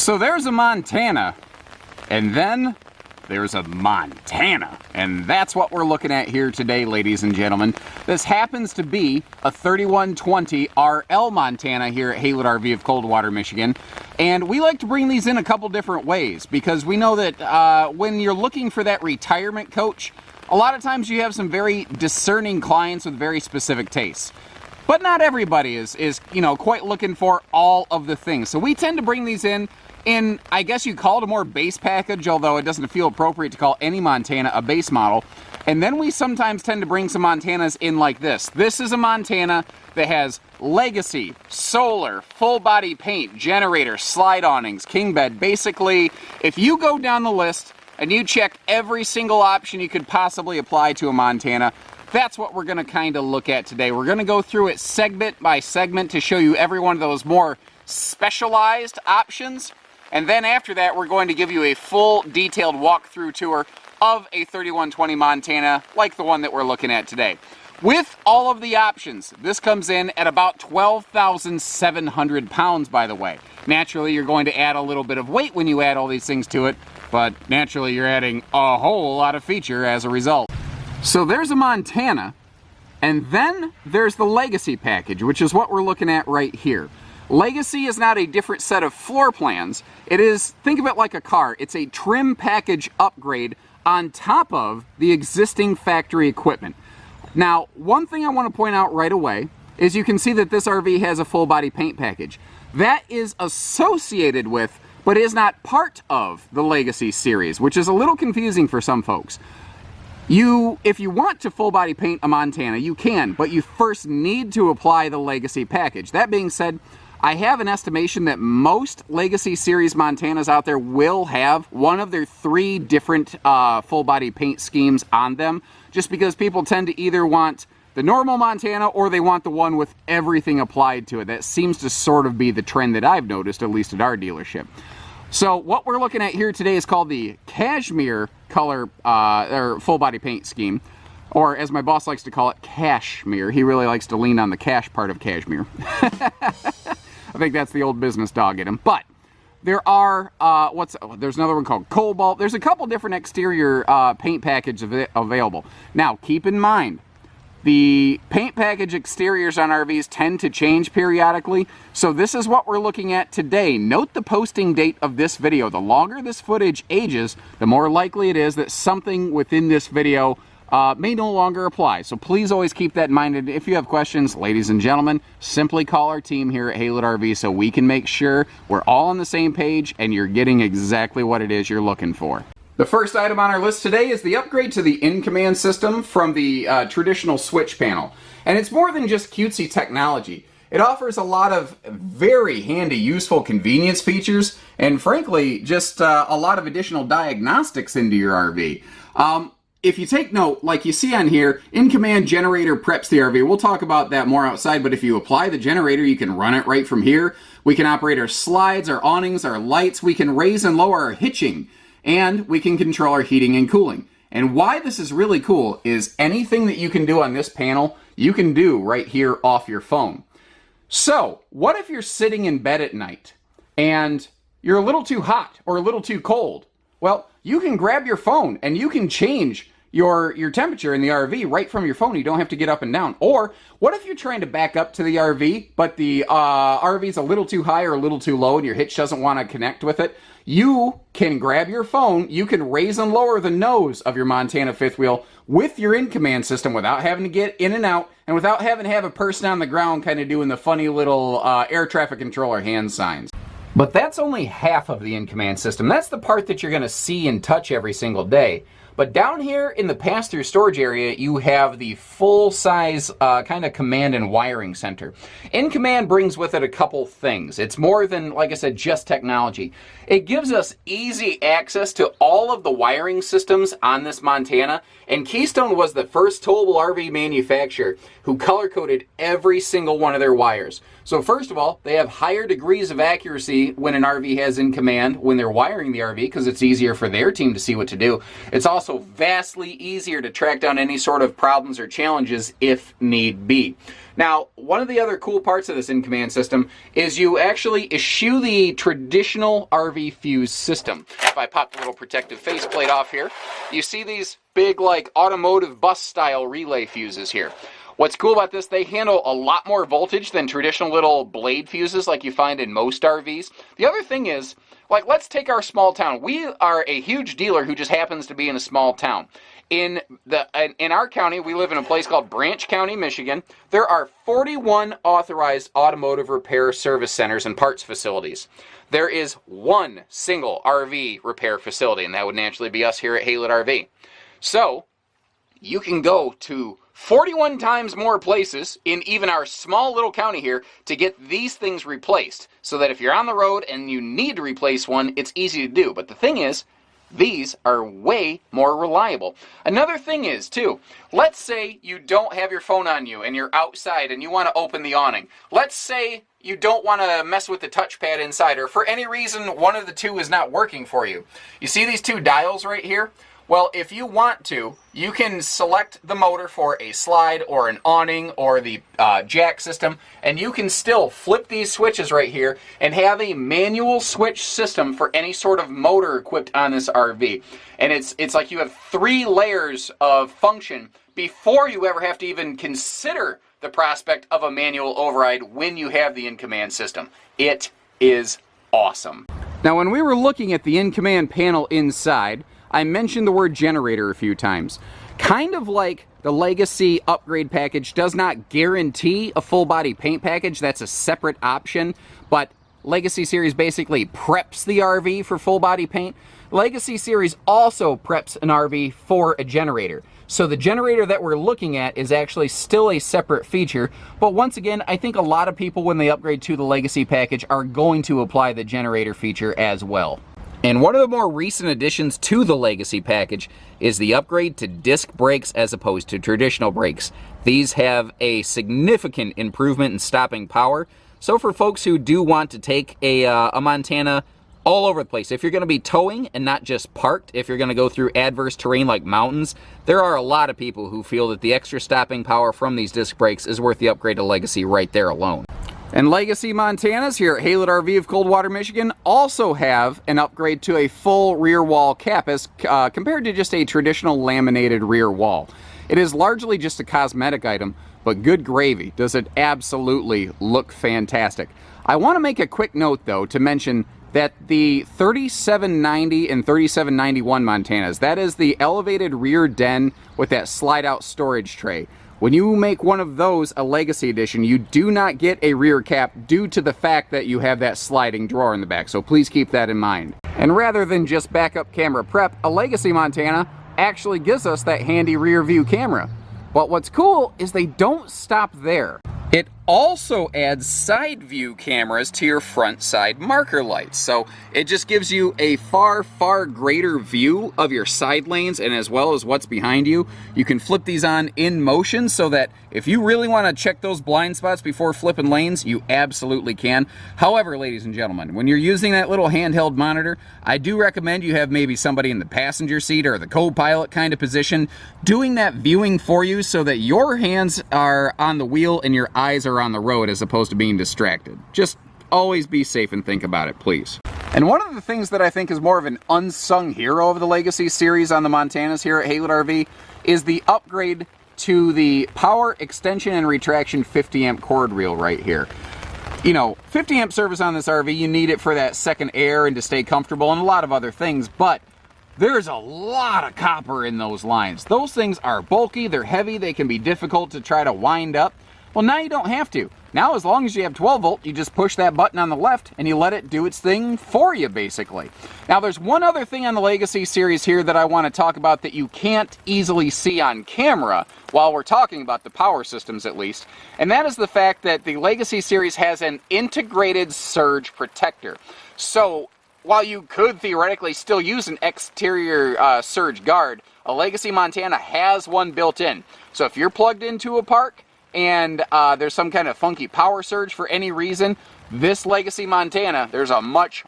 So there's a Montana, and then there's a Montana. And that's what we're looking at here today, ladies and gentlemen. This happens to be a 3120 RL Montana here at Haylett RV of Coldwater, Michigan. And we like to bring these in a couple different ways because we know that when you're looking for that retirement coach, a lot of times you have some very discerning clients with very specific tastes. But not everybody is quite looking for all of the things. So we tend to bring these in, I guess you call it a more base package, although it doesn't feel appropriate to call any Montana a base model. And then we sometimes tend to bring some Montanas in like this. This is a Montana that has legacy, solar, full body paint, generator, slide awnings, king bed. Basically, if you go down the list and you check every single option you could possibly apply to a Montana, that's what we're going to kind of look at today. We're going to go through it segment by segment to show you every one of those more specialized options. And then after that, we're going to give you a full detailed walkthrough tour of a 3120 Montana like the one that we're looking at today. With all of the options, this comes in at about 12,700 pounds, by the way. Naturally, you're going to add a little bit of weight when you add all these things to it, but naturally, you're adding a whole lot of feature as a result. So there's a Montana, and then there's the Legacy package, which is what we're looking at right here. Legacy is not a different set of floor plans. It is, think of it like a car. It's a trim package upgrade on top of the existing factory equipment. Now, one thing I want to point out right away is you can see that this RV has a full body paint package. That is associated with, but is not part of the Legacy series, which is a little confusing for some folks. If you want to full body paint a Montana, you can, but you first need to apply the Legacy package. That being said, I have an estimation that most Legacy series Montanas out there will have one of their 3 different full body paint schemes on them, just because people tend to either want the normal Montana or they want the one with everything applied to it. That seems to sort of be the trend that I've noticed, at least at our dealership. So what we're looking at here today is called the Cashmere color or full body paint scheme, or as my boss likes to call it, cashmere. He really likes to lean on the cash part of cashmere. I think that's the old business dog in him. But there are there's another one called Cobalt. There's a couple different exterior paint packages available. Now keep in mind, the paint package exteriors on RVs tend to change periodically, so this is what we're looking at today. Note the posting date of this video. The longer this footage ages, the more likely it is that something within this video may no longer apply. So please always keep that in mind. And if you have questions, ladies and gentlemen, simply call our team here at Haylett RV so we can make sure we're all on the same page and you're getting exactly what it is you're looking for. The first item on our list today is the upgrade to the in-command system from the traditional switch panel. And it's more than just cutesy technology. It offers a lot of very handy, useful convenience features, and frankly, just a lot of additional diagnostics into your RV. If you take note, like you see on here, in-command generator preps the RV. We'll talk about that more outside, but if you apply the generator, you can run it right from here. We can operate our slides, our awnings, our lights. We can raise and lower our hitching. And we can control our heating and cooling. And why this is really cool is anything that you can do on this panel, you can do right here off your phone. So, what if you're sitting in bed at night and you're a little too hot or a little too cold? Well, you can grab your phone and you can change your temperature in the RV right from your phone. You don't have to get up and down. Or what if you're trying to back up to the RV, but the RV's a little too high or a little too low and your hitch doesn't want to connect with it? You can grab your phone, you can raise and lower the nose of your Montana fifth wheel with your in-command system without having to get in and out and without having to have a person on the ground kind of doing the funny little air traffic controller hand signs. But that's only half of the in-command system. That's the part that you're going to see and touch every single day. But down here in the pass-through storage area, you have the full-size kind of command and wiring center. In-command brings with it a couple things. It's more than, like I said, just technology. It gives us easy access to all of the wiring systems on this Montana, and Keystone was the first towable RV manufacturer who color-coded every single one of their wires. So first of all, they have higher degrees of accuracy when an RV has in-command when they're wiring the RV because it's easier for their team to see what to do. It's also also vastly easier to track down any sort of problems or challenges if need be. Now, one of the other cool parts of this in-command system is you actually eschew the traditional RV fuse system. If I pop the little protective faceplate off here, you see these big, like, automotive bus-style relay fuses here. What's cool about this, they handle a lot more voltage than traditional little blade fuses like you find in most RVs. The other thing is, like, let's take our small town. We are a huge dealer who just happens to be in a small town. In our county, we live in a place called Branch County, Michigan. There are 41 authorized automotive repair service centers and parts facilities. There is one single RV repair facility, and that would naturally be us here at Haylett RV. So, you can go to 41 times more places in even our small little county here to get these things replaced, so that if you're on the road and you need to replace one, it's easy to do. But the thing is, these are way more reliable. Another thing is, too, let's say you don't have your phone on you and you're outside and you want to open the awning. Let's say you don't want to mess with the touchpad inside, or for any reason one of the two is not working for you. You see these two dials right here? Well, if you want to, you can select the motor for a slide or an awning or the jack system, and you can still flip these switches right here and have a manual switch system for any sort of motor equipped on this RV. And it's like you have 3 layers of function before you ever have to even consider the prospect of a manual override when you have the in-command system. It is awesome. Now, when we were looking at the in-command panel inside, I mentioned the word generator a few times. Kind of like the Legacy upgrade package does not guarantee a full body paint package, that's a separate option, but Legacy Series basically preps the RV for full body paint. Legacy Series also preps an RV for a generator. So the generator that we're looking at is actually still a separate feature, but once again, I think a lot of people when they upgrade to the Legacy package are going to apply the generator feature as well. And one of the more recent additions to the Legacy package is the upgrade to disc brakes as opposed to traditional brakes. These have a significant improvement in stopping power. So for folks who do want to take a Montana all over the place, if you're going to be towing and not just parked, if you're going to go through adverse terrain like mountains, there are a lot of people who feel that the extra stopping power from these disc brakes is worth the upgrade to Legacy right there alone. And Legacy Montanas here at Haylett RV of Coldwater, Michigan also have an upgrade to a full rear wall cap as compared to just a traditional laminated rear wall. It is largely just a cosmetic item, but good gravy, does it absolutely look fantastic. I want to make a quick note though to mention that the 3790 and 3791 Montanas, that is the elevated rear den with that slide out storage tray. When you make one of those a Legacy edition, you do not get a rear cap due to the fact that you have that sliding drawer in the back, so please keep that in mind. And rather than just backup camera prep, a Legacy Montana actually gives us that handy rear view camera. But what's cool is they don't stop there. It also adds side view cameras to your front side marker lights. So it just gives you a far, far greater view of your side lanes and as well as what's behind you. You can flip these on in motion so that if you really want to check those blind spots before flipping lanes, you absolutely can. However, ladies and gentlemen, when you're using that little handheld monitor, I do recommend you have maybe somebody in the passenger seat or the co-pilot kind of position doing that viewing for you so that your hands are on the wheel and your eyes are on the road as opposed to being distracted. Just always be safe and think about it, please. And one of the things that I think is more of an unsung hero of the Legacy series on the Montanas here at Haylett RV is the upgrade to the power extension and retraction 50 amp cord reel right here. You know, 50 amp service on this RV, you need it for that second air and to stay comfortable and a lot of other things, but there's a lot of copper in those lines. Those things are bulky, they're heavy, they can be difficult to try to wind up. Well, now you don't have to. Now, as long as you have 12 volt, you just push that button on the left and you let it do its thing for you, basically. Now, there's one other thing on the Legacy series here that I want to talk about that you can't easily see on camera while we're talking about the power systems, at least. And that is the fact that the Legacy series has an integrated surge protector. So, while you could theoretically still use an exterior surge guard, a Legacy Montana has one built in. So if you're plugged into a park and there's some kind of funky power surge for any reason, this Legacy Montana, there's a much,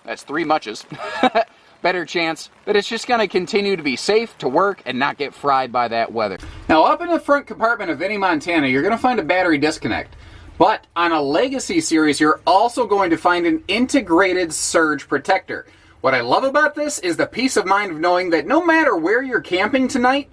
that's 3 muches, better chance that it's just going to continue to be safe to work and not get fried by that weather. Now, up in the front compartment of any Montana, you're going to find a battery disconnect. But on a Legacy series, you're also going to find an integrated surge protector. What I love about this is the peace of mind of knowing that no matter where you're camping tonight,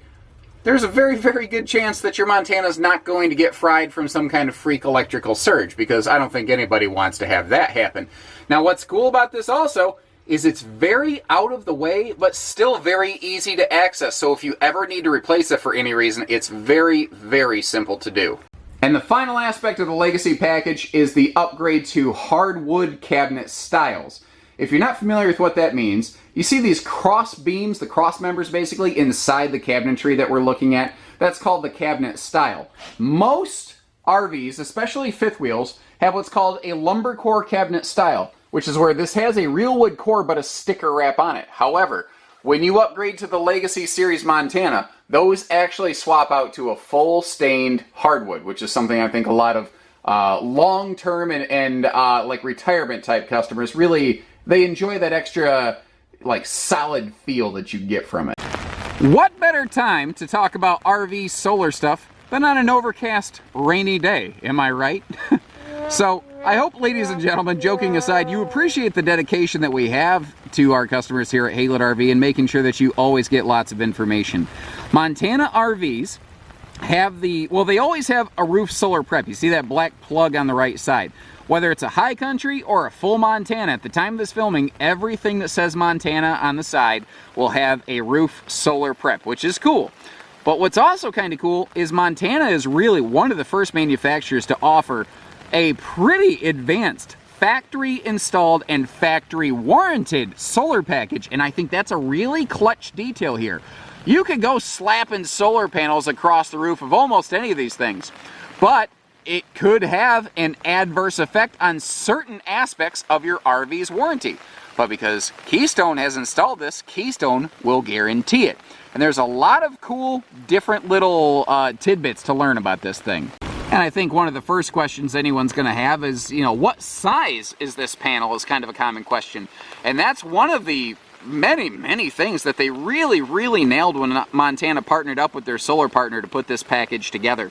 there's a very, very good chance that your Montana's not going to get fried from some kind of freak electrical surge, because I don't think anybody wants to have that happen. Now, what's cool about this also is it's very out of the way, but still very easy to access. So if you ever need to replace it for any reason, it's very, very simple to do. And the final aspect of the Legacy package is the upgrade to hardwood cabinet styles. If you're not familiar with what that means, you see these cross beams, the cross members basically, inside the cabinetry that we're looking at. That's called the cabinet style. Most RVs, especially fifth wheels, have what's called a lumber core cabinet style, which is where this has a real wood core but a sticker wrap on it. However, when you upgrade to the Legacy Series Montana, those actually swap out to a full stained hardwood, which is something I think a lot of long-term and like retirement type customers really, they enjoy that extra like solid feel that you get from it. What better time to talk about RV solar stuff than on an overcast rainy day, am I right? So I hope, ladies and gentlemen, joking aside, you appreciate the dedication that we have to our customers here at Haylett RV and making sure that you always get lots of information. Montana RVs have they always have a roof solar prep. You see that black plug on the right side. Whether it's a high country or a full Montana, at the time of this filming, everything that says Montana on the side will have a roof solar prep, which is cool. But what's also kind of cool is Montana is really one of the first manufacturers to offer a pretty advanced factory installed and factory warranted solar package, and I think that's a really clutch detail here. You could go slapping solar panels across the roof of almost any of these things, but it could have an adverse effect on certain aspects of your RV's warranty. But because Keystone has installed this, Keystone will guarantee it. And there's a lot of cool, different little tidbits to learn about this thing. And I think one of the first questions anyone's going to have is, you know, what size is this panel is kind of a common question. And that's one of the many, many things that they really, really nailed when Montana partnered up with their solar partner to put this package together.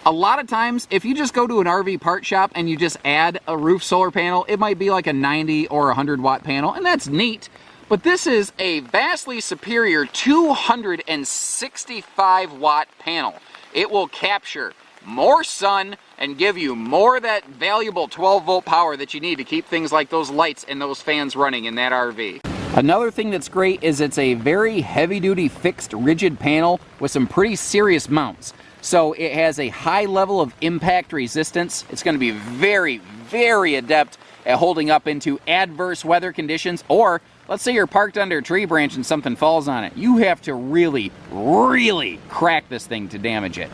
A lot of times, if you just go to an RV part shop and you just add a roof solar panel, it might be like a 90 or 100 watt panel, and that's neat. But this is a vastly superior 265 watt panel. It will capture more sun and give you more of that valuable 12 volt power that you need to keep things like those lights and those fans running in that RV. Another thing that's great is it's a very heavy duty fixed rigid panel with some pretty serious mounts. So it has a high level of impact resistance. It's going to be very, very adept at holding up into adverse weather conditions, or let's say you're parked under a tree branch and something falls on it. You have to really, really crack this thing to damage it.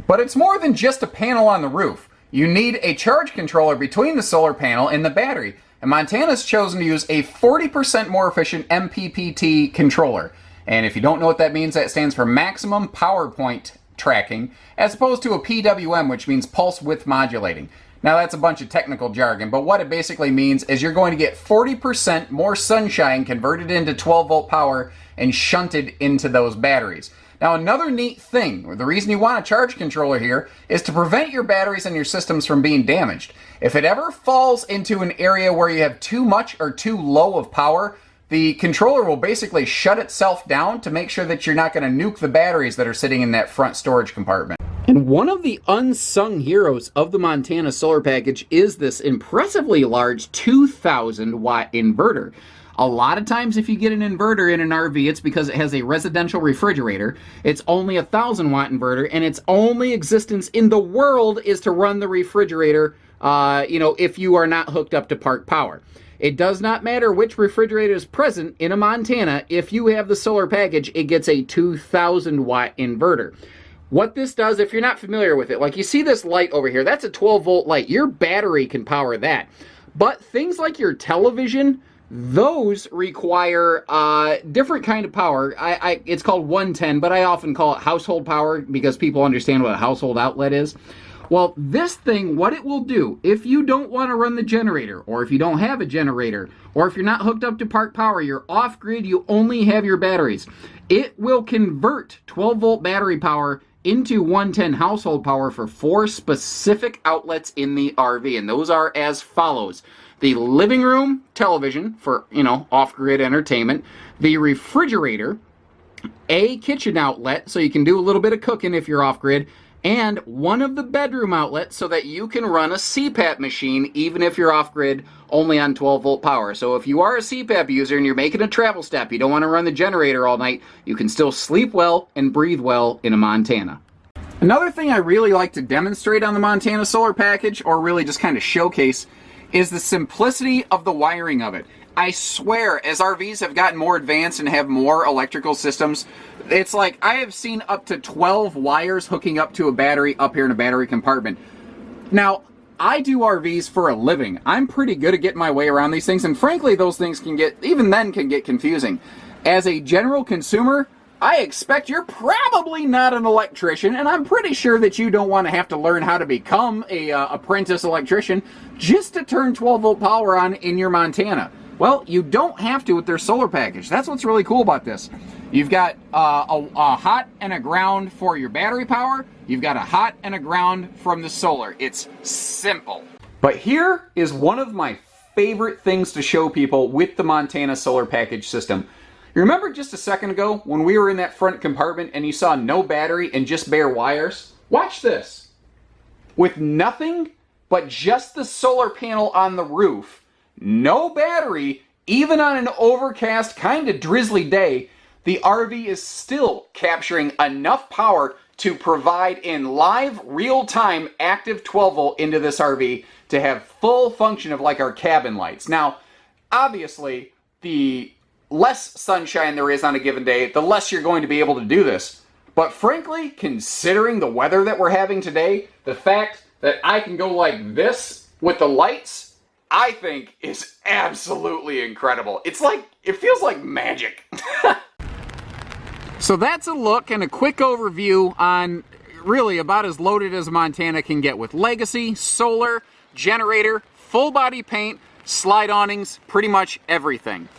But it's more than just a panel on the roof. You need a charge controller between the solar panel and the battery, and Montana's chosen to use a 40% more efficient MPPT controller. And if you don't know what that means, that stands for maximum power point tracking, as opposed to a PWM, which means pulse width modulating. Now that's a bunch of technical jargon, but what it basically means is you're going to get 40% more sunshine converted into 12 volt power and shunted into those batteries. Now another neat thing, the reason you want a charge controller here is to prevent your batteries and your systems from being damaged. If it ever falls into an area where you have too much or too low of power, the controller will basically shut itself down to make sure that you're not going to nuke the batteries that are sitting in that front storage compartment. And one of the unsung heroes of the Montana solar package is this impressively large 2,000 watt inverter. A lot of times if you get an inverter in an RV, it's because it has a residential refrigerator. It's only a 1,000 watt inverter, and its only existence in the world is to run the refrigerator, if you are not hooked up to park power. It does not matter which refrigerator is present in a Montana. If you have the solar package, it gets a 2,000 watt inverter. What this does, if you're not familiar with it, like you see this light over here, that's a 12 volt light. Your battery can power that. But things like your television, those require different kind of power. It's called 110, but I often call it household power because people understand what a household outlet is. Well, this thing, what it will do, if you don't want to run the generator, or if you don't have a generator, or if you're not hooked up to park power, you're off-grid, you only have your batteries, it will convert 12-volt battery power into 110 household power for 4 specific outlets in the RV, and those are as follows. The living room television for, off-grid entertainment, the refrigerator, a kitchen outlet so you can do a little bit of cooking if you're off-grid, and one of the bedroom outlets so that you can run a CPAP machine even if you're off-grid only on 12-volt power. So if you are a CPAP user and you're making a travel step, you don't want to run the generator all night, you can still sleep well and breathe well in a Montana. Another thing I really like to demonstrate on the Montana solar package, or really just kind of showcase, is the simplicity of the wiring of it. I swear, as RVs have gotten more advanced and have more electrical systems, it's like I have seen up to 12 wires hooking up to a battery up here in a battery compartment. Now, I do RVs for a living. I'm pretty good at getting my way around these things, and frankly, those things can get confusing. As a general consumer, I expect you're probably not an electrician, and I'm pretty sure that you don't want to have to learn how to become a apprentice electrician just to turn 12-volt power on in your Montana. Well, you don't have to with their solar package. That's what's really cool about this. You've got a hot and a ground for your battery power. You've got a hot and a ground from the solar. It's simple. But here is one of my favorite things to show people with the Montana solar package system. You remember just a second ago when we were in that front compartment and you saw no battery and just bare wires? Watch this. With nothing but just the solar panel on the roof, no battery, even on an overcast, kind of drizzly day, the RV is still capturing enough power to provide in live, real-time, active 12-volt into this RV to have full function of like our cabin lights. Now, obviously, the less sunshine there is on a given day, the less you're going to be able to do this. But frankly, considering the weather that we're having today, the fact that I can go like this with the lights, I think is absolutely incredible. It feels like magic. So that's a look and a quick overview on really about as loaded as Montana can get with legacy, solar, generator, full body paint, slide awnings, pretty much everything.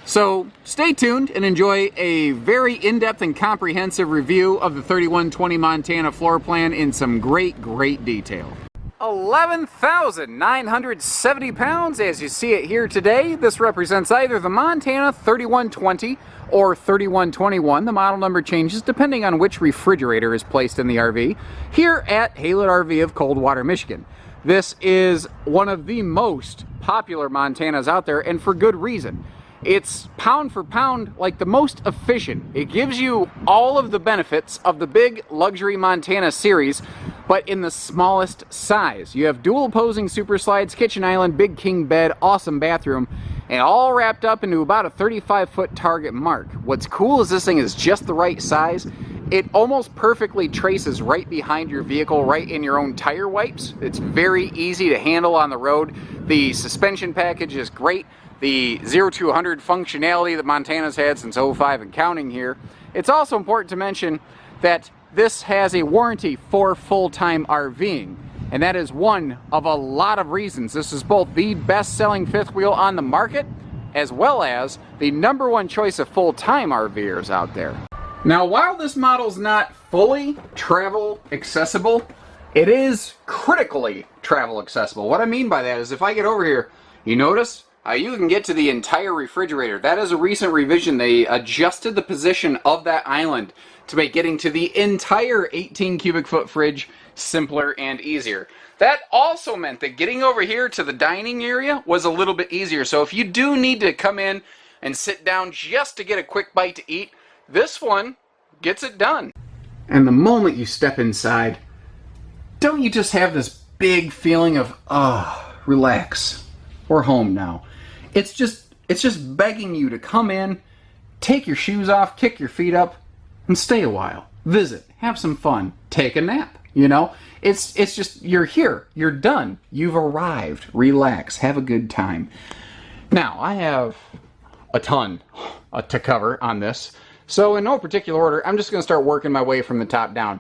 So stay tuned and enjoy a very in-depth and comprehensive review of the 3120 Montana floor plan in some great detail. 11,970 pounds as you see it here today. This represents either the Montana 3120 or 3121. The model number changes depending on which refrigerator is placed in the RV here at Haylett RV of Coldwater, Michigan. This is one of the most popular Montanas out there, and for good reason. It's pound for pound like the most efficient. It gives you all of the benefits of the big luxury Montana series, but in the smallest size. You have dual opposing super slides, kitchen island, big king bed, awesome bathroom, and all wrapped up into about a 35-foot target mark. What's cool is this thing is just the right size. It almost perfectly traces right behind your vehicle, right in your own tire wipes. It's very easy to handle on the road. The suspension package is great. The 0 to 100 functionality that Montana's had since 05 and counting here. It's also important to mention that this has a warranty for full-time RVing, and that is one of a lot of reasons. This is both the best-selling fifth wheel on the market, as well as the #1 choice of full-time RVers out there. Now, while this model's not fully travel accessible, it is critically travel accessible. What I mean by that is if I get over here, you notice you can get to the entire refrigerator. That is a recent revision. They adjusted the position of that island to make getting to the entire 18 cubic foot fridge simpler and easier. That also meant that getting over here to the dining area was a little bit easier. So if you do need to come in and sit down just to get a quick bite to eat, this one gets it done. And the moment you step inside, don't you just have this big feeling of, relax, we're home now. It's just begging you to come in, take your shoes off, kick your feet up, and stay a while. Visit, have some fun, take a nap, you know? It's just, you're here, you're done, you've arrived, relax, have a good time. Now, I have a ton to cover on this, so in no particular order, I'm just going to start working my way from the top down.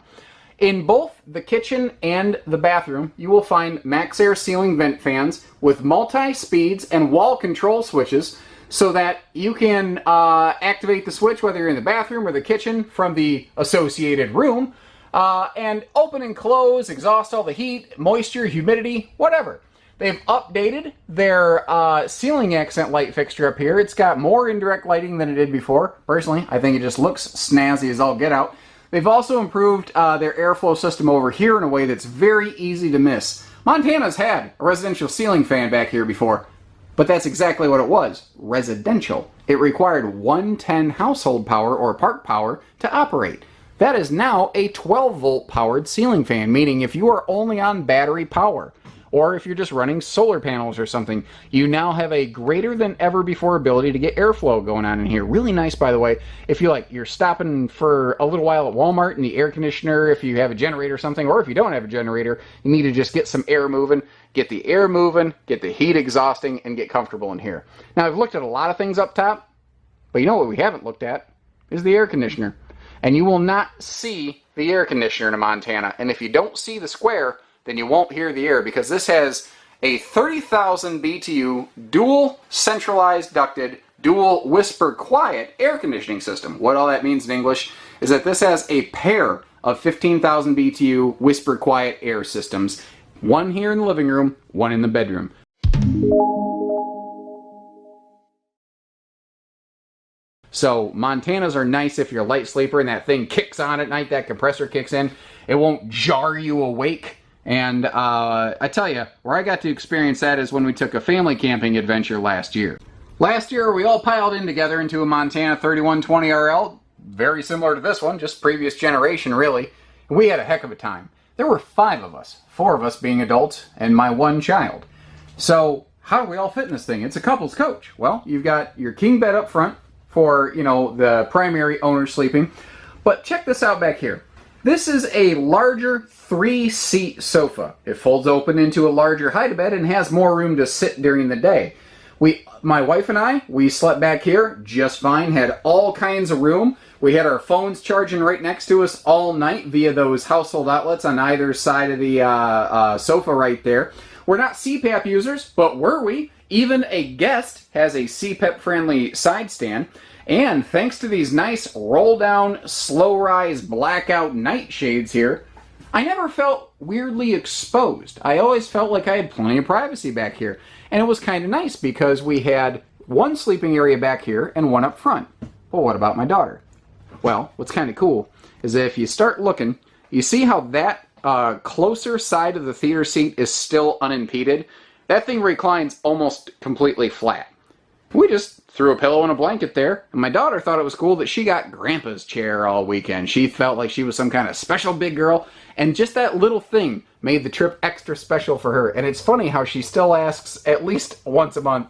In both the kitchen and the bathroom, you will find max air ceiling vent fans with multi-speeds and wall control switches so that you can activate the switch whether you're in the bathroom or the kitchen from the associated room, and open and close, exhaust all the heat, moisture, humidity, whatever. They've updated their ceiling accent light fixture up here. It's got more indirect lighting than it did before. Personally, I think it just looks snazzy as all get out. They've also improved their airflow system over here in a way that's very easy to miss. Montana's had a residential ceiling fan back here before, but that's exactly what it was, residential. It required 110 household power or park power to operate. That is now a 12-volt powered ceiling fan, meaning if you are only on battery power, or if you're just running solar panels or something, you now have a greater than ever before ability to get airflow going on in here. Really nice, by the way, if you're stopping for a little while at Walmart and the air conditioner, if you have a generator or something, or if you don't have a generator, you need to just get some air moving, get the air moving, get the heat exhausting, and get comfortable in here. Now, I've looked at a lot of things up top, but you know what we haven't looked at is the air conditioner. And you will not see the air conditioner in Montana. And if you don't see the square, then you won't hear the air, because this has a 30,000 BTU dual centralized ducted, dual whisper quiet air conditioning system. What all that means in English is that this has a pair of 15,000 BTU whisper quiet air systems. One here in the living room, one in the bedroom. So Montanas are nice if you're a light sleeper and that thing kicks on at night, that compressor kicks in. It won't jar you awake. And I tell you, where I got to experience that is when we took a family camping adventure last year. Last year, we all piled in together into a Montana 3120RL, very similar to this one, just previous generation, really. And we had a heck of a time. There were 5 of us, 4 of us being adults, and my 1 child. So, how do we all fit in this thing? It's a couple's coach. Well, you've got your king bed up front for, the primary owner sleeping. But check this out back here. This is a larger 3-seat sofa. It folds open into a larger hide-a-bed and has more room to sit during the day. My wife and I, we slept back here just fine, had all kinds of room. We had our phones charging right next to us all night via those household outlets on either side of the sofa right there. We're not CPAP users, but were we? Even a guest has a CPAP-friendly side stand. And thanks to these nice roll-down, slow-rise, blackout night shades here, I never felt weirdly exposed. I always felt like I had plenty of privacy back here. And it was kind of nice because we had one sleeping area back here and one up front. Well, what about my daughter? Well, what's kind of cool is that if you start looking, you see how that closer side of the theater seat is still unimpeded? That thing reclines almost completely flat. We just threw a pillow and a blanket there, and my daughter thought it was cool that she got Grandpa's chair all weekend. She felt like she was some kind of special big girl, and just that little thing made the trip extra special for her. And it's funny how she still asks at least once a month,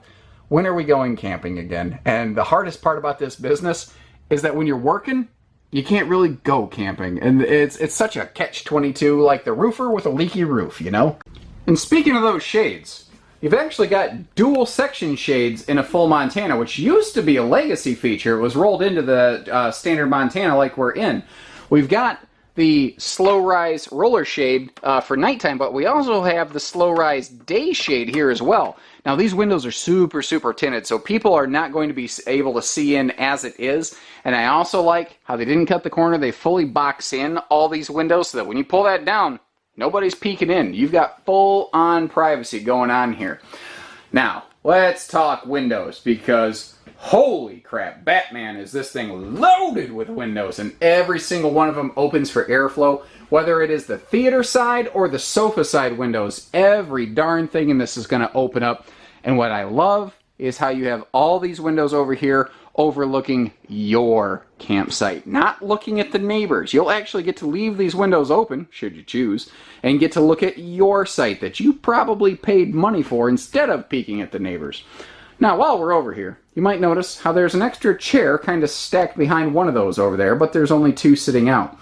when are we going camping again? And the hardest part about this business is that when you're working, you can't really go camping. And it's such a catch-22, like the roofer with a leaky roof, And speaking of those shades, you've actually got dual section shades in a full Montana, which used to be a legacy feature. It was rolled into the standard Montana like we're in. We've got the slow rise roller shade for nighttime, but we also have the slow rise day shade here as well. Now these windows are super, super tinted, so people are not going to be able to see in as it is. And I also like how they didn't cut the corner. They fully box in all these windows so that when you pull that down, nobody's peeking in. You've got full-on privacy going on here. Now, let's talk windows, because holy crap, Batman, is this thing loaded with windows, and every single one of them opens for airflow. Whether it is the theater side or the sofa side windows, every darn thing in this is going to open up. And what I love is how you have all these windows over here overlooking your campsite, not looking at the neighbors. You'll actually get to leave these windows open, should you choose, and get to look at your site that you probably paid money for instead of peeking at the neighbors. Now, while we're over here, you might notice how there's an extra chair kind of stacked behind one of those over there, but there's only 2 sitting out.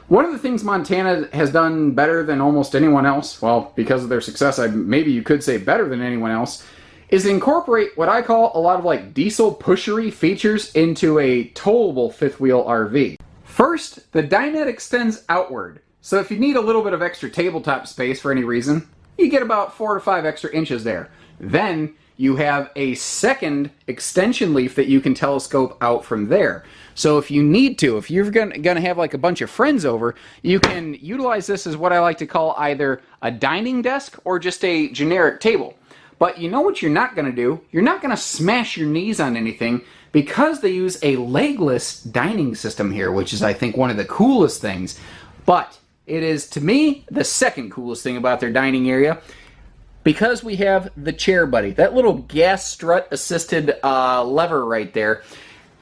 One of the things Montana has done better than almost anyone else, well, because of their success, maybe you could say better than anyone else, is incorporate what I call a lot of like diesel pushery features into a towable fifth wheel RV. First, the dinette extends outward, So if you need a little bit of extra tabletop space for any reason, you get about 4 to 5 extra inches there. Then you have a second extension leaf that you can telescope out from there. So if you need to, if you're gonna have like a bunch of friends over, you can utilize this as what I like to call either a dining desk or just a generic table. But you know what you're not gonna do? You're not gonna smash your knees on anything, because they use a legless dining system here, which is, I think, one of the coolest things. But it is, to me, the second coolest thing about their dining area, because we have the chair buddy, that little gas strut assisted lever right there.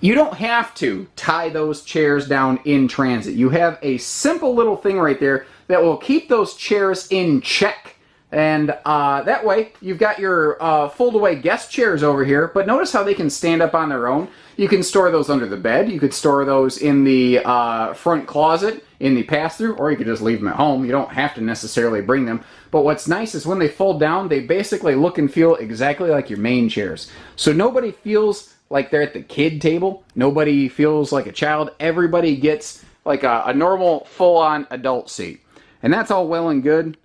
You don't have to tie those chairs down in transit. You have a simple little thing right there that will keep those chairs in check. And that way, you've got your fold-away guest chairs over here, but notice how they can stand up on their own. You can store those under the bed, you could store those in the front closet, in the pass-through, or you could just leave them at home. You don't have to necessarily bring them. But what's nice is when they fold down, they basically look and feel exactly like your main chairs. So nobody feels like they're at the kid table. Nobody feels like a child. Everybody gets like a normal, full-on adult seat. And that's all well and good,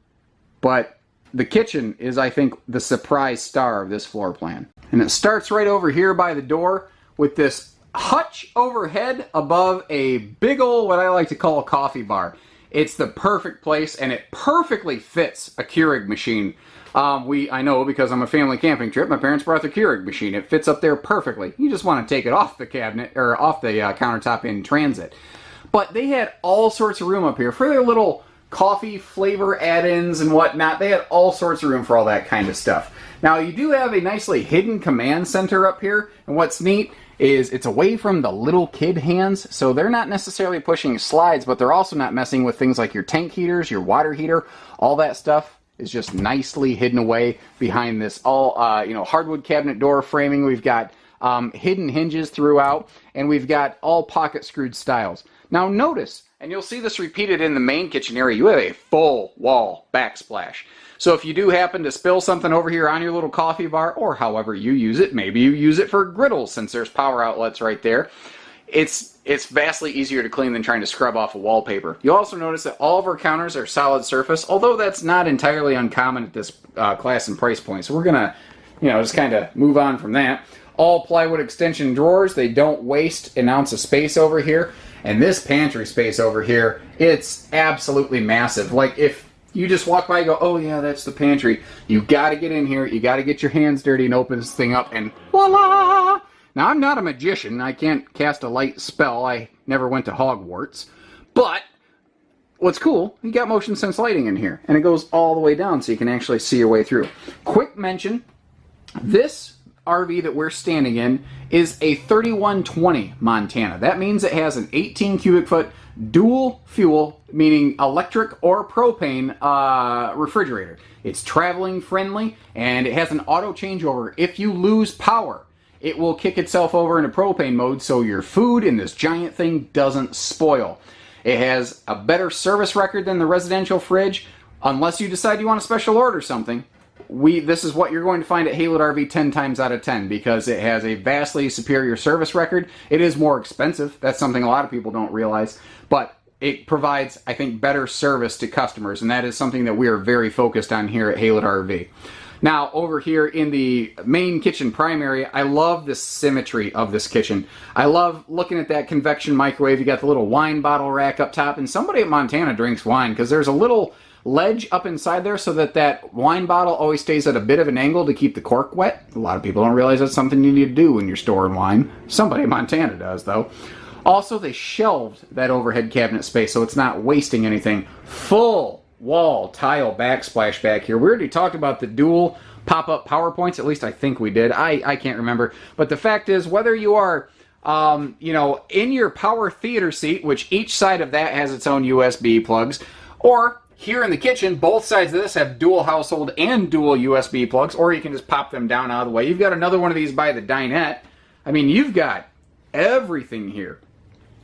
but the kitchen is, I think, the surprise star of this floor plan. And it starts right over here by the door with this hutch overhead above a big old, what I like to call a coffee bar. It's the perfect place, and it perfectly fits a Keurig machine. I know because I'm a family camping trip, my parents brought the Keurig machine. It fits up there perfectly. You just want to take it off the cabinet, or off the countertop in transit. But they had all sorts of room up here for their little coffee flavor add-ins and whatnot. They had all sorts of room for all that kind of stuff. Now, you do have a nicely hidden command center up here, and what's neat is it's away from the little kid hands, so they're not necessarily pushing slides, but they're also not messing with things like your tank heaters, your water heater. All that stuff is just nicely hidden away behind this all hardwood cabinet door framing. We've got hidden hinges throughout, and we've got all pocket screwed styles. Now notice, and you'll see this repeated in the main kitchen area, you have a full wall backsplash. So if you do happen to spill something over here on your little coffee bar, or however you use it, maybe you use it for griddles since there's power outlets right there, it's vastly easier to clean than trying to scrub off a wallpaper. You'll also notice that all of our counters are solid surface, although that's not entirely uncommon at this class and price point. So we're gonna, just kind of move on from that. All plywood extension drawers. They don't waste an ounce of space over here. And this pantry space over here, it's absolutely massive. Like, if you just walk by and go, oh yeah, that's the pantry, you gotta get in here, you gotta get your hands dirty and open this thing up, and voila! Now, I'm not a magician, I can't cast a light spell, I never went to Hogwarts, but what's cool, you got motion sense lighting in here, and it goes all the way down so you can actually see your way through. Quick mention, this RV that we're standing in is a 3120 Montana. That means it has an 18 cubic foot dual fuel, meaning electric or propane refrigerator. It's traveling friendly, and it has an auto changeover. If you lose power, it will kick itself over into propane mode so your food in this giant thing doesn't spoil. It has a better service record than the residential fridge, unless you decide you want to special order something. This is what you're going to find at Haylett RV 10 times out of 10, because it has a vastly superior service record. It is more expensive. That's something a lot of people don't realize. But it provides, I think, better service to customers, and that is something that we are very focused on here at Haylett RV. Now, over here in the main kitchen prime area, I love the symmetry of this kitchen. I love looking at that convection microwave. You got the little wine bottle rack up top, and somebody at Montana drinks wine because there's a little ledge up inside there so that wine bottle always stays at a bit of an angle to keep the cork wet. A lot of people don't realize that's something you need to do when you're storing wine. Somebody in Montana does, though. Also, they shelved that overhead cabinet space so it's not wasting anything. Full wall tile backsplash back here. We already talked about the dual pop-up power points. At least I think we did. I can't remember. But the fact is, whether you are in your power theater seat, which each side of that has its own USB plugs, or here in the kitchen, both sides of this have dual household and dual USB plugs, or you can just pop them down out of the way. You've got another one of these by the dinette. I mean, you've got everything here.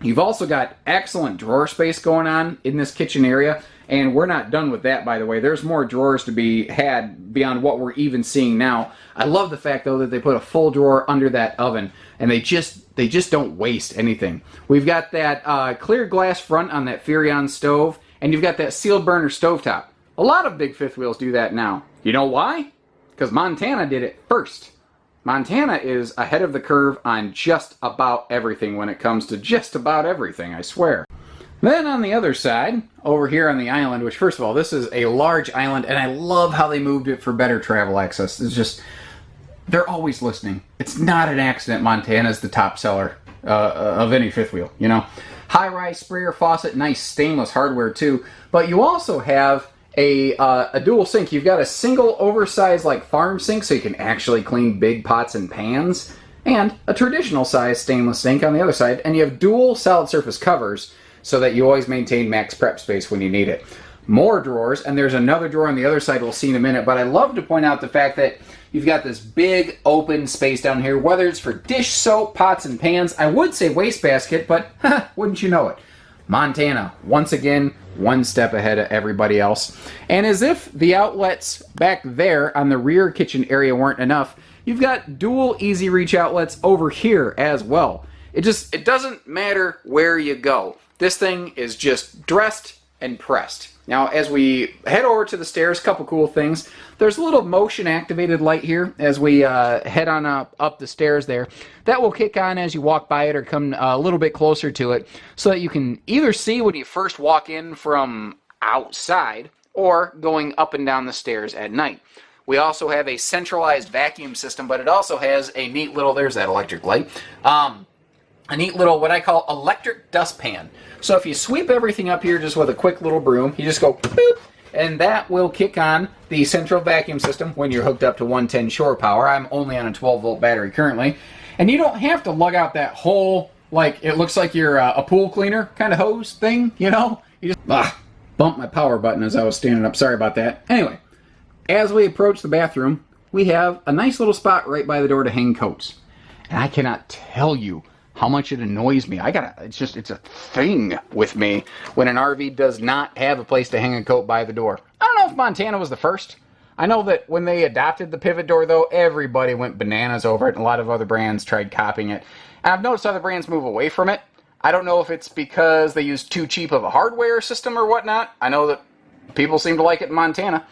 You've also got excellent drawer space going on in this kitchen area, and we're not done with that, by the way. There's more drawers to be had beyond what we're even seeing now. I love the fact, though, that they put a full drawer under that oven, and they just don't waste anything. We've got that clear glass front on that Furrion stove, and you've got that sealed burner stovetop. A lot of big fifth wheels do that now. You know why? Because Montana did it first. Montana is ahead of the curve on just about everything when it comes to just about everything, I swear. Then on the other side, over here on the island, which first of all, this is a large island, and I love how they moved it for better travel access. It's just, they're always listening. It's not an accident Montana's the top seller of any fifth wheel, you know. High-rise sprayer faucet, nice stainless hardware too, but you also have a dual sink. You've got a single oversized like farm sink so you can actually clean big pots and pans, and a traditional size stainless sink on the other side, and you have dual solid surface covers so that you always maintain max prep space when you need it. More drawers, and there's another drawer on the other side we'll see in a minute, but I love to point out the fact that you've got this big open space down here, whether it's for dish soap, pots and pans. I would say wastebasket, but wouldn't you know it. Montana, once again, one step ahead of everybody else. And as if the outlets back there on the rear kitchen area weren't enough, you've got dual easy reach outlets over here as well. It doesn't matter where you go. This thing is just dressed and pressed. Now, as we head over to the stairs, a couple cool things. There's a little motion-activated light here as we head on up the stairs there. That will kick on as you walk by it or come a little bit closer to it so that you can either see when you first walk in from outside or going up and down the stairs at night. We also have a centralized vacuum system, but it also has a neat little, there's that electric light, a neat little, what I call electric dustpan. So if you sweep everything up here just with a quick little broom, you just go boop, and that will kick on the central vacuum system when you're hooked up to 110 shore power. I'm only on a 12-volt battery currently. And you don't have to lug out that whole, like, it looks like you're a pool cleaner kind of hose thing, you know? You just, bumped my power button as I was standing up. Sorry about that. Anyway, as we approach the bathroom, we have a nice little spot right by the door to hang coats. And I cannot tell you how much it annoys me. It's a thing with me when an RV does not have a place to hang a coat by the door. I don't know if Montana was the first. I know that when they adopted the pivot door, though, everybody went bananas over it, and a lot of other brands tried copying it. And I've noticed other brands move away from it. I don't know if it's because they use too cheap of a hardware system or whatnot. I know that people seem to like it in Montana.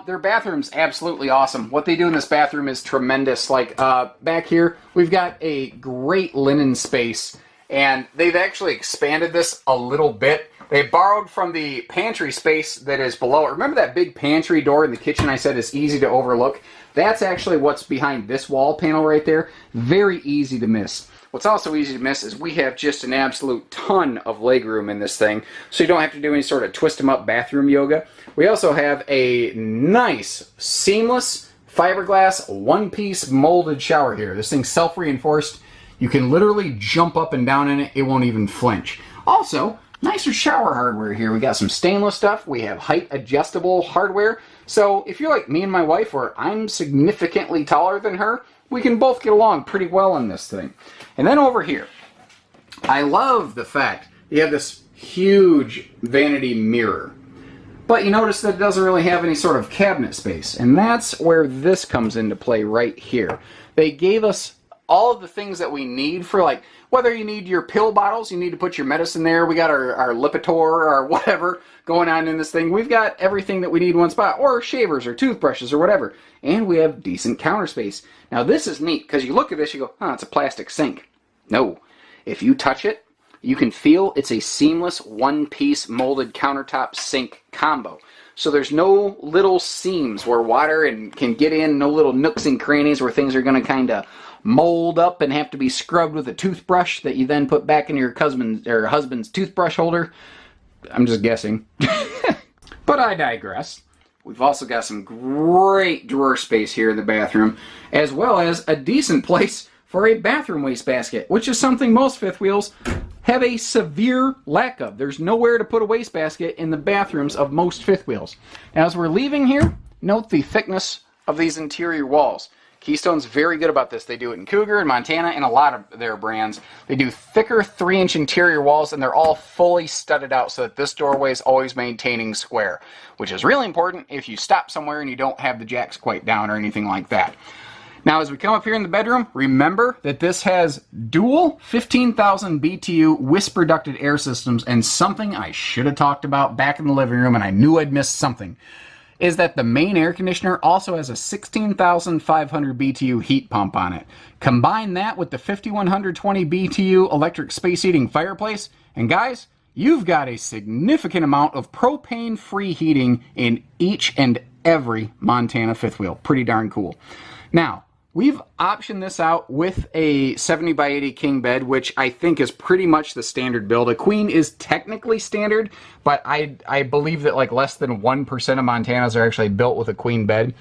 Their bathroom's absolutely awesome. What they do in this bathroom is tremendous. Like, back here, we've got a great linen space, and they've actually expanded this a little bit. They borrowed from the pantry space that is below it. Remember that big pantry door in the kitchen I said is easy to overlook? That's actually what's behind this wall panel right there. Very easy to miss. What's also easy to miss is we have just an absolute ton of legroom in this thing, so you don't have to do any sort of twist 'em up bathroom yoga. We also have a nice, seamless, fiberglass, one-piece molded shower here. This thing's self-reinforced. You can literally jump up and down in it. It won't even flinch. Also, nicer shower hardware here. We got some stainless stuff. We have height-adjustable hardware. So if you're like me and my wife, where I'm significantly taller than her, we can both get along pretty well in this thing. And then over here, I love the fact you have this huge vanity mirror. But you notice that it doesn't really have any sort of cabinet space. And that's where this comes into play right here. They gave us all of the things that we need for, like, whether you need your pill bottles, you need to put your medicine there. We got our Lipitor or whatever going on in this thing. We've got everything that we need in one spot, or shavers or toothbrushes or whatever. And we have decent counter space. Now this is neat, because you look at this, you go, oh, it's a plastic sink. No. If you touch it, you can feel it's a seamless one-piece molded countertop sink combo. So there's no little seams where water can get in, no little nooks and crannies where things are going to kind of mold up and have to be scrubbed with a toothbrush that you then put back in your husband's toothbrush holder. I'm just guessing. But I digress. We've also got some great drawer space here in the bathroom, as well as a decent place for a bathroom wastebasket, which is something most fifth wheels have a severe lack of. There's nowhere to put a wastebasket in the bathrooms of most fifth wheels. Now, as we're leaving here, note the thickness of these interior walls. Keystone's very good about this. They do it in Cougar and Montana and a lot of their brands. They do thicker 3-inch interior walls, and they're all fully studded out so that this doorway is always maintaining square, which is really important if you stop somewhere and you don't have the jacks quite down or anything like that. Now, as we come up here in the bedroom, remember that this has dual 15,000 BTU whisper ducted air systems, and something I should have talked about back in the living room, and I knew I'd missed something, is that the main air conditioner also has a 16,500 BTU heat pump on it. Combine that with the 5,120 BTU electric space heating fireplace, and guys, you've got a significant amount of propane-free heating in each and every Montana fifth wheel. Pretty darn cool. Now, we've optioned this out with a 70 by 80 king bed, which I think is pretty much the standard build. A queen is technically standard, but I believe that like less than 1% of Montanas are actually built with a queen bed.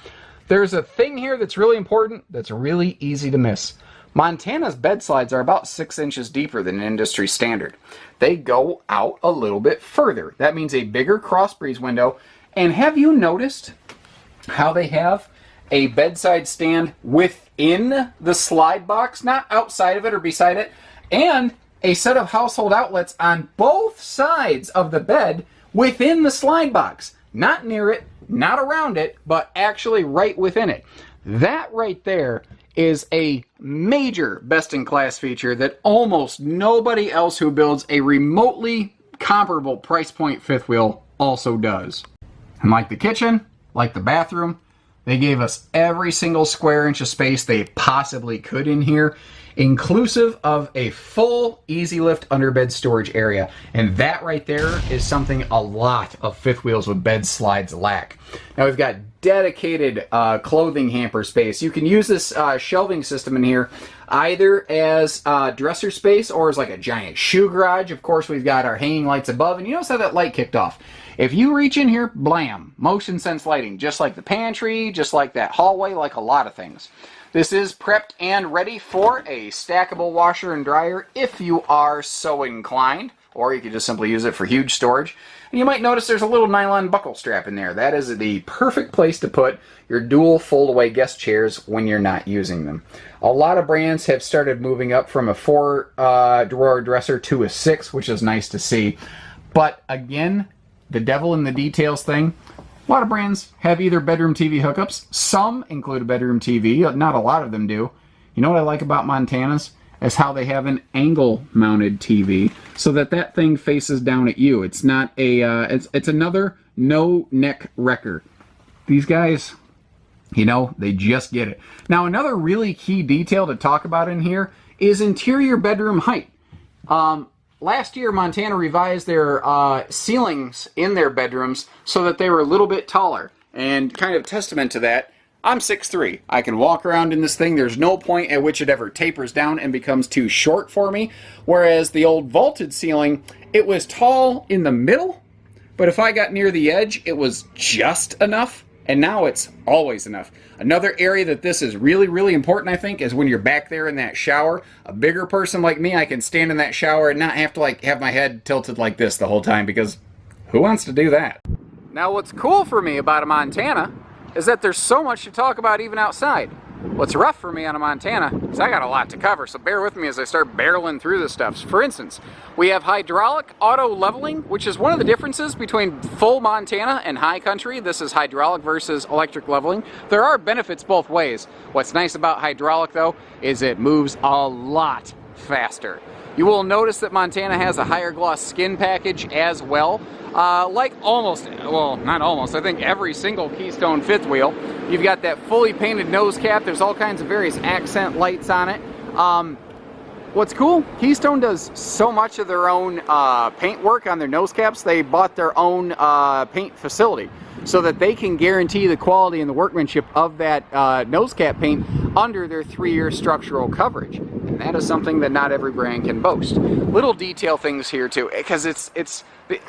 There's a thing here that's really important that's really easy to miss. Montana's bed slides are about 6 inches deeper than industry standard. They go out a little bit further. That means a bigger cross breeze window. And have you noticed how they have a bedside stand within the slide box, not outside of it or beside it, and a set of household outlets on both sides of the bed within the slide box? Not near it, not around it, but actually right within it. That right there is a major best-in-class feature that almost nobody else who builds a remotely comparable price point fifth wheel also does. And like the kitchen, like the bathroom, they gave us every single square inch of space they possibly could in here, inclusive of a full easy lift underbed storage area. And that right there is something a lot of fifth wheels with bed slides lack. Now we've got dedicated clothing hamper space. You can use this shelving system in here either as dresser space or as like a giant shoe garage. Of course, we've got our hanging lights above, and you notice how that light kicked off. If you reach in here, blam, motion sense lighting, just like the pantry, just like that hallway, like a lot of things. This is prepped and ready for a stackable washer and dryer if you are so inclined, or you could just simply use it for huge storage. And you might notice there's a little nylon buckle strap in there. That is the perfect place to put your dual fold-away guest chairs when you're not using them. A lot of brands have started moving up from a 4-drawer dresser to a 6, which is nice to see. But again, the devil in the details thing. A lot of brands have either bedroom TV hookups. Some include a bedroom TV. Not a lot of them do. You know what I like about Montanas? Is how they have an angle-mounted TV so that that thing faces down at you. It's not a, it's another no-neck wrecker. These guys, you know, they just get it. Now, another really key detail to talk about in here is interior bedroom height. Last year, Montana revised their ceilings in their bedrooms so that they were a little bit taller. And kind of testament to that, I'm 6'3". I can walk around in this thing. There's no point at which it ever tapers down and becomes too short for me. Whereas the old vaulted ceiling, it was tall in the middle, but if I got near the edge, it was just enough. And now it's always enough. Another area that this is really, really important, I think, is when you're back there in that shower. A bigger person like me, I can stand in that shower and not have to like have my head tilted like this the whole time, because who wants to do that? Now, what's cool for me about a Montana is that there's so much to talk about even outside. What's rough for me on a Montana is I got a lot to cover, so bear with me as I start barreling through this stuff. For instance, we have hydraulic auto leveling, which is one of the differences between full Montana and high country. This is hydraulic versus electric leveling. There are benefits both ways. What's nice about hydraulic, though, is it moves a lot faster. You will notice that Montana has a higher gloss skin package as well. Like almost, well, not almost, I think every single Keystone fifth wheel. You've got that fully painted nose cap. There's all kinds of various accent lights on it. What's cool, Keystone does so much of their own paint work on their nose caps. They bought their own paint facility so that they can guarantee the quality and the workmanship of that nose cap paint under their 3-year structural coverage. And that is something that not every brand can boast. Little detail things here too, because it's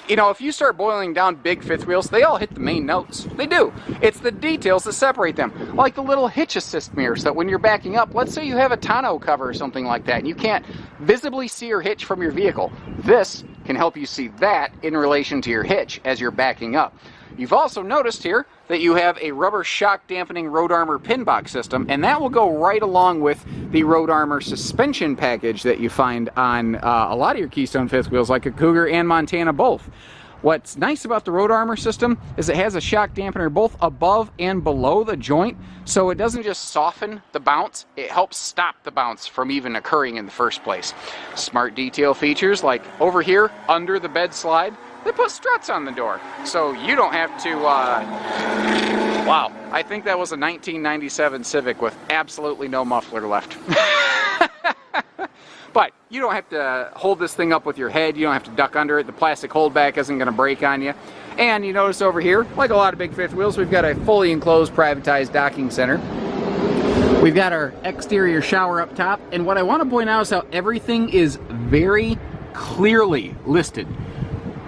you know, if you start boiling down big fifth wheels, they all hit the main notes. They do. It's the details that separate them. Like the little hitch assist mirrors that when you're backing up, let's say you have a tonneau cover or something like that, and you can't visibly see your hitch from your vehicle. This can help you see that in relation to your hitch as you're backing up. You've also noticed here that you have a rubber shock dampening road armor pin box system, and that will go right along with the road armor suspension package that you find on a lot of your Keystone fifth wheels, like a Cougar and Montana both. What's nice about the road armor system is it has a shock dampener both above and below the joint, so it doesn't just soften the bounce, it helps stop the bounce from even occurring in the first place. Smart detail features like over here under the bed slide, they put struts on the door, so you don't have to, wow, I think that was a 1997 Civic with absolutely no muffler left. But you don't have to hold this thing up with your head, you don't have to duck under it, the plastic holdback isn't going to break on you. And you notice over here, like a lot of big fifth wheels, we've got a fully enclosed privatized docking center. We've got our exterior shower up top, and what I want to point out is how everything is very clearly listed.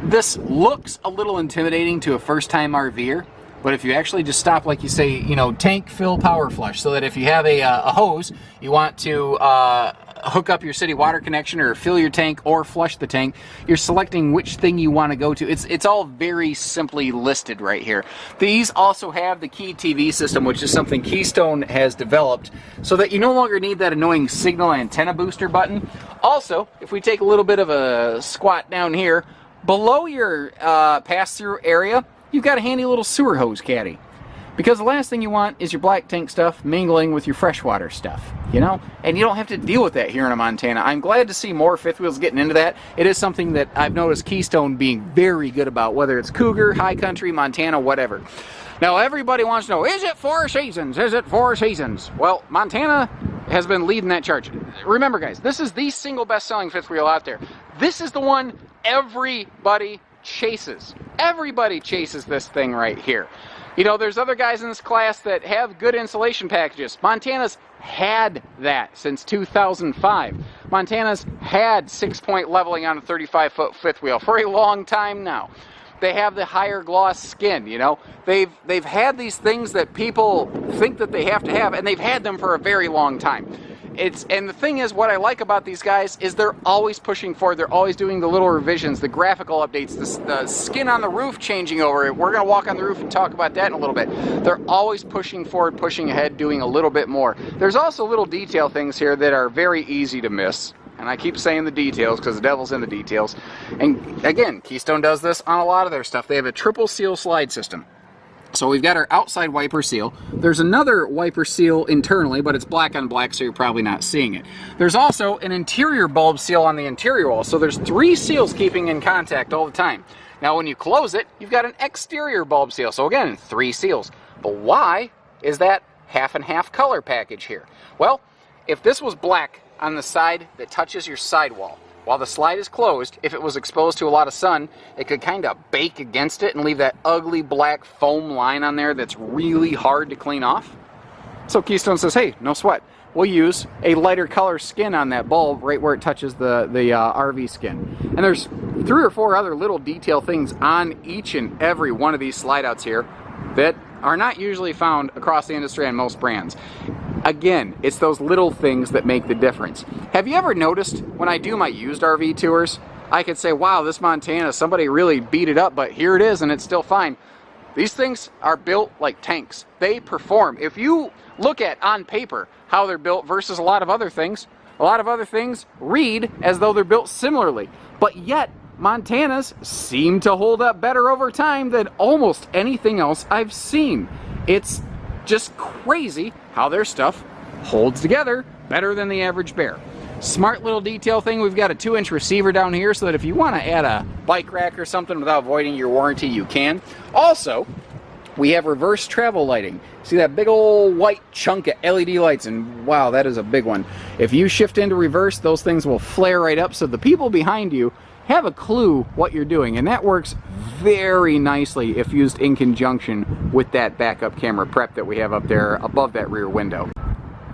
This looks a little intimidating to a first-time RVer, but if you actually just stop, like you say, you know, tank, fill, power flush, so that if you have a hose, you want to hook up your city water connection or fill your tank or flush the tank, you're selecting which thing you want to go to. It's all very simply listed right here. These also have the key TV system, which is something Keystone has developed so that you no longer need that annoying signal antenna booster button. Also, if we take a little bit of a squat down here, below your pass-through area, you've got a handy little sewer hose caddy. Because the last thing you want is your black tank stuff mingling with your freshwater stuff, you know? And you don't have to deal with that here in Montana. I'm glad to see more fifth wheels getting into that. It is something that I've noticed Keystone being very good about, whether it's Cougar, High Country, Montana, whatever. Now everybody wants to know, is it 4 seasons? Is it 4 seasons? Well, Montana has been leading that charge. Remember guys, this is the single best-selling fifth wheel out there. This is the one everybody chases. Everybody chases this thing right here. You know, there's other guys in this class that have good insulation packages. Montana's had that since 2005. Montana's had 6-point leveling on a 35-foot fifth wheel for a long time now. They have the higher gloss skin, you know. They've had these things that people think that they have to have, and they've had them for a very long time. And the thing is, what I like about these guys is they're always pushing forward. They're always doing the little revisions, the graphical updates, the skin on the roof changing over. We're going to walk on the roof and talk about that in a little bit. They're always pushing forward, pushing ahead, doing a little bit more. There's also little detail things here that are very easy to miss. And I keep saying the details because the devil's in the details. And again, Keystone does this on a lot of their stuff. They have a triple seal slide system. So we've got our outside wiper seal. There's another wiper seal internally, but it's black on black, so you're probably not seeing it. There's also an interior bulb seal on the interior wall. So there's 3 seals keeping in contact all the time. Now when you close it, you've got an exterior bulb seal. So again, 3 seals. But why is that half and half color package here? Well, if this was black on the side that touches your sidewall, while the slide is closed, if it was exposed to a lot of sun, it could kind of bake against it and leave that ugly black foam line on there that's really hard to clean off. So Keystone says, hey, no sweat. We'll use a lighter color skin on that bulb right where it touches the RV skin. And there's 3 or 4 other little detail things on each and every one of these slide outs here that are not usually found across the industry on most brands. Again, it's those little things that make the difference. Have you ever noticed when I do my used RV tours, I could say, wow, this Montana, somebody really beat it up, but here it is and it's still fine. These things are built like tanks. They perform. If you look at on paper how they're built versus a lot of other things read as though they're built similarly, but yet Montanas seem to hold up better over time than almost anything else I've seen. It's just crazy how their stuff holds together better than the average bear. Smart little detail thing, we've got a 2-inch receiver down here so that if you want to add a bike rack or something without voiding your warranty, you can. Also, we have reverse travel lighting. See that big old white chunk of LED lights, and wow, that is a big one. If you shift into reverse, those things will flare right up so the people behind you have a clue what you're doing, and that works very nicely if used in conjunction with that backup camera prep that we have up there above that rear window.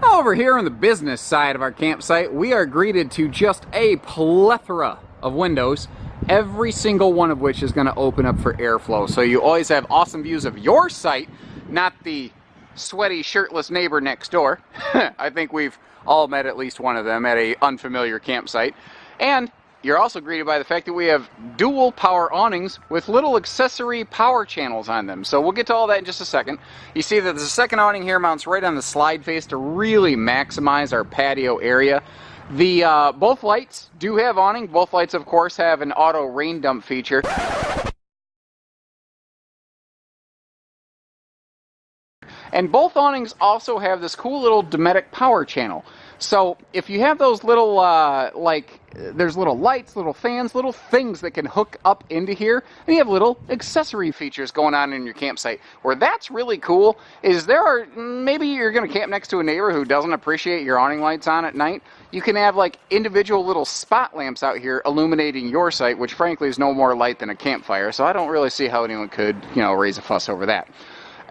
Over here on the business side of our campsite, we are greeted to just a plethora of windows, every single one of which is going to open up for airflow. So you always have awesome views of your site, not the sweaty, shirtless neighbor next door. I think we've all met at least one of them at an unfamiliar campsite. And you're also greeted by the fact that we have dual power awnings with little accessory power channels on them. So we'll get to all that in just a second. You see that the second awning here mounts right on the slide face to really maximize our patio area. Both lights do have awning. Both lights, of course, have an auto rain dump feature. And both awnings also have this cool little Dept power channel. So if you have those little, there's little lights, little fans, little things that can hook up into here, and you have little accessory features going on in your campsite. Where that's really cool is maybe you're going to camp next to a neighbor who doesn't appreciate your awning lights on at night. You can have like individual little spot lamps out here illuminating your site, which frankly is no more light than a campfire, so I don't really see how anyone could, raise a fuss over that.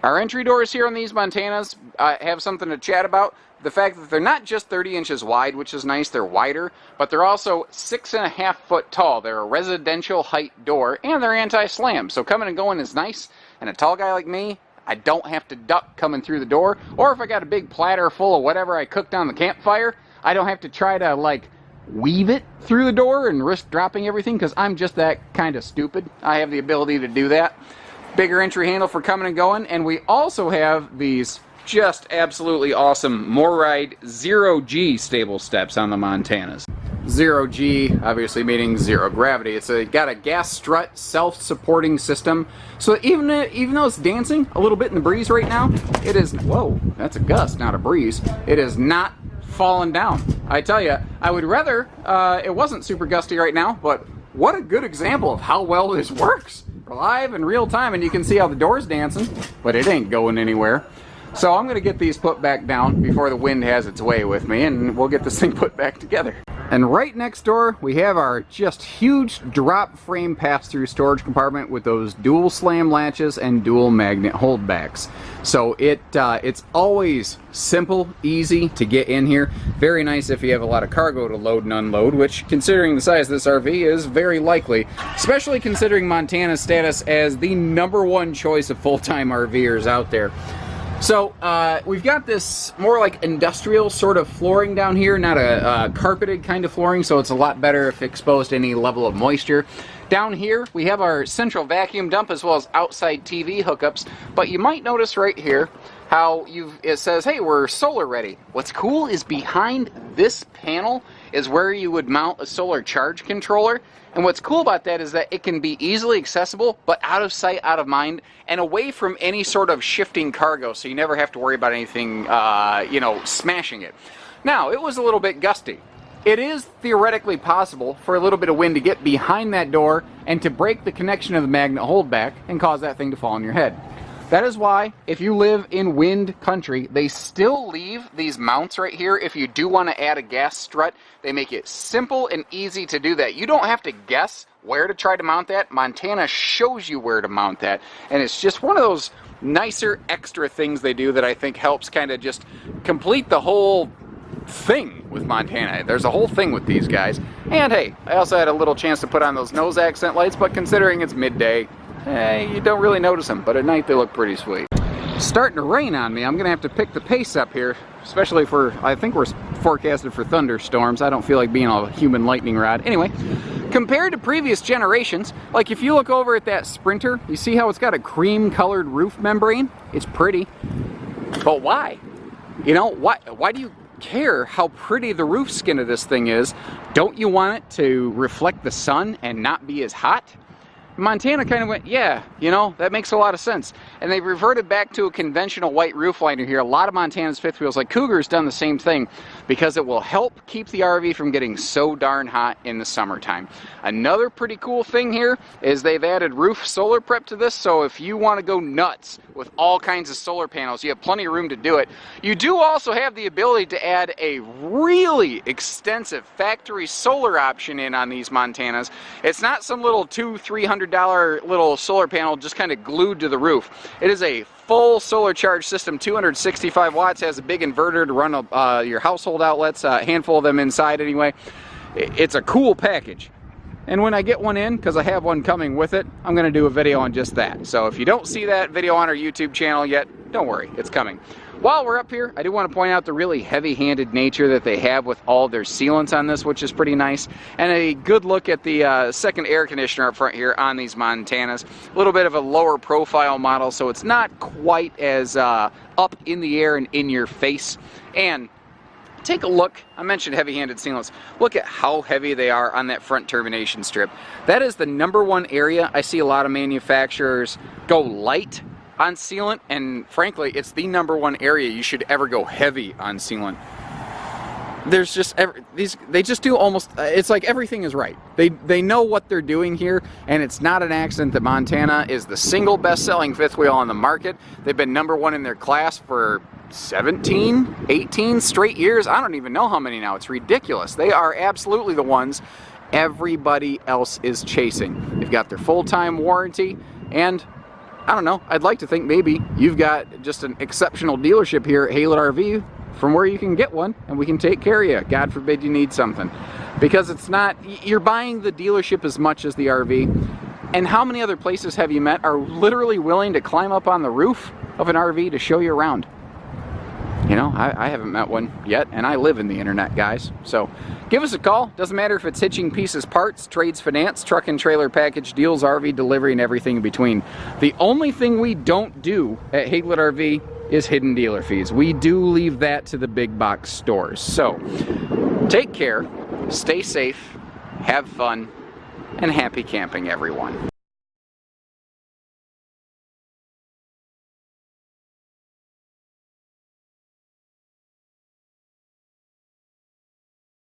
Our entry doors here on these Montanas have something to chat about. The fact that they're not just 30 inches wide, which is nice, they're wider, but they're also 6.5 foot tall. They're a residential height door, and they're anti-slam. So coming and going is nice, and a tall guy like me, I don't have to duck coming through the door, or if I got a big platter full of whatever I cooked on the campfire, I don't have to try to, weave it through the door and risk dropping everything, because I'm just that kind of stupid. I have the ability to do that. Bigger entry handle for coming and going, and we also have these just absolutely awesome MORryde 0G stable steps on the Montanas. 0G obviously meaning zero gravity. It's got a gas strut self-supporting system, so even though it's dancing a little bit in the breeze right now, it is, whoa, that's a gust, not a breeze. It is not falling down. I tell you, I would rather it wasn't super gusty right now, but what a good example of how well this works. Live in real time, and you can see how the door's dancing, but it ain't going anywhere. So I'm going to get these put back down before the wind has its way with me, and we'll get this thing put back together. And right next door, we have our just huge drop frame pass-through storage compartment with those dual slam latches and dual magnet holdbacks. So it's always simple, easy to get in here. Very nice if you have a lot of cargo to load and unload, which, considering the size of this RV, is very likely, especially considering Montana's status as the #1 choice of full-time RVers out there. So we've got this more like industrial sort of flooring down here, not a carpeted kind of flooring, so it's a lot better if exposed to any level of moisture. Down here we have our central vacuum dump as well as outside TV hookups, but you might notice right here how it says, hey, we're solar ready. What's cool is behind this panel is where you would mount a solar charge controller. And what's cool about that is that it can be easily accessible, but out of sight, out of mind, and away from any sort of shifting cargo, so you never have to worry about anything, smashing it. Now, it was a little bit gusty. It is theoretically possible for a little bit of wind to get behind that door and to break the connection of the magnet holdback and cause that thing to fall on your head. That is why, if you live in wind country, they still leave these mounts right here. If you do want to add a gas strut, they make it simple and easy to do that. You don't have to guess where to try to mount that. Montana shows you where to mount that. And it's just one of those nicer extra things they do that I think helps kind of just complete the whole thing with Montana. There's a whole thing with these guys. And hey, I also had a little chance to put on those nose accent lights, but considering it's midday, you don't really notice them, but at night they look pretty sweet. It's starting to rain on me. I'm going to have to pick the pace up here, especially I think we're forecasted for thunderstorms. I don't feel like being a human lightning rod. Anyway, compared to previous generations, like if you look over at that Sprinter, you see how it's got a cream colored roof membrane? It's pretty. But why? Why do you care how pretty the roof skin of this thing is? Don't you want it to reflect the sun and not be as hot? Montana kind of went, yeah, that makes a lot of sense. And they reverted back to a conventional white roof liner here. A lot of Montana's fifth wheels, like Cougar's, done the same thing because it will help keep the RV from getting so darn hot in the summertime. Another pretty cool thing here is they've added roof solar prep to this, so if you want to go nuts with all kinds of solar panels, you have plenty of room to do it. You do also have the ability to add a really extensive factory solar option in on these Montanas. It's not some little $200-300 little solar panel just kind of glued to the roof. It is a full solar charge system, 265 watts, has a big inverter to run your household outlets, a handful of them inside anyway. It's a cool package. And when I get one in, because I have one coming with it, I'm going to do a video on just that. So if you don't see that video on our YouTube channel yet, don't worry, it's coming. While we're up here, I do want to point out the really heavy-handed nature that they have with all their sealants on this, which is pretty nice. And a good look at the second air conditioner up front here on these Montanas. A little bit of a lower profile model, so it's not quite as up in the air and in your face. And take a look, I mentioned heavy-handed sealants. Look at how heavy they are on that front termination strip. That is the #1 area I see a lot of manufacturers go light on sealant, and frankly, it's the #1 area you should ever go heavy on sealant. There's just they just do almost, it's like everything is right. They know what they're doing here, and it's not an accident that Montana is the single best-selling fifth wheel on the market. They've been #1 in their class for 17, 18 straight years. I don't even know how many now. It's ridiculous. They are absolutely the ones everybody else is chasing. They've got their full-time warranty, and I don't know, I'd like to think maybe you've got just an exceptional dealership here at Haylett RV from where you can get one, and we can take care of you. God forbid you need something. Because it's not, you're buying the dealership as much as the RV. And how many other places have you met are literally willing to climb up on the roof of an RV to show you around? You know, I haven't met one yet, and I live in the internet, guys. So give us a call. Doesn't matter if it's hitching pieces, parts, trades, finance, truck and trailer package deals, RV delivery, and everything in between. The only thing we don't do at Haylett RV is hidden dealer fees. We do leave that to the big box stores. So take care, stay safe, have fun, and happy camping, everyone.